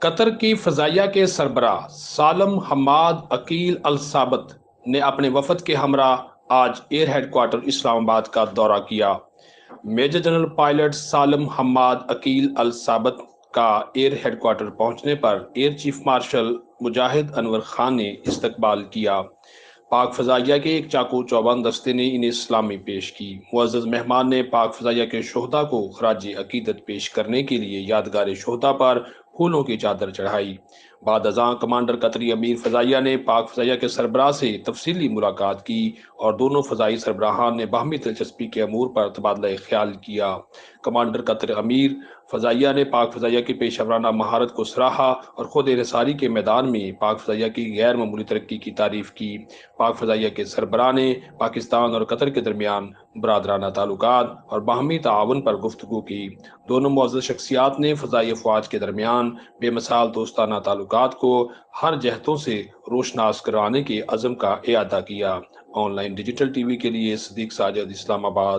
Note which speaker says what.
Speaker 1: قطر کی فضائیہ کے سربراہ سالم حماد عقیل الثابت نے اپنے وفد کے ہمراہ آج ایئر ہیڈ کوارٹر اسلام آباد کا دورہ کیا۔ میجر جنرل پائلٹ سالم حماد عقیل الثابت کا ایئر ہیڈ کوارٹر پہنچنے پر ایئر چیف مارشل مجاہد انور خان نے استقبال کیا۔ پاک فضائیہ کے ایک چاقو چوبند دستے نے انہیں سلامی پیش کی۔ معزز مہمان نے پاک فضائیہ کے شہداء کو خراج عقیدت پیش کرنے کے لیے یادگار شہداء پر پھولوں کی چادر چڑھائی۔ بعد ازاں کمانڈر قطری امیر فضائیہ نے پاک فضائیہ کے سربراہ سے تفصیلی ملاقات کی اور دونوں فضائی سربراہان نے باہمی دلچسپی کے امور پر تبادلہ خیال کیا۔ کمانڈر قطر امیر فضائیہ نے پاک فضائیہ کی پیشہ ورانہ مہارت کو سراہا اور خود انحصاری کے میدان میں پاک فضائیہ کی غیر معمولی ترقی کی تعریف کی۔ پاک فضائیہ کے سربراہ نے پاکستان اور قطر کے درمیان برادرانہ تعلقات اور باہمی تعاون پر گفتگو کی۔ دونوں معزز شخصیات نے فضائی افواج کے درمیان بے مثال دوستانہ تعلقات کو ہر جہتوں سے روشناس کروانے کے عزم کا اعادہ کیا۔ On line digital T V کے لیے صدیق ساجد، اسلام آباد۔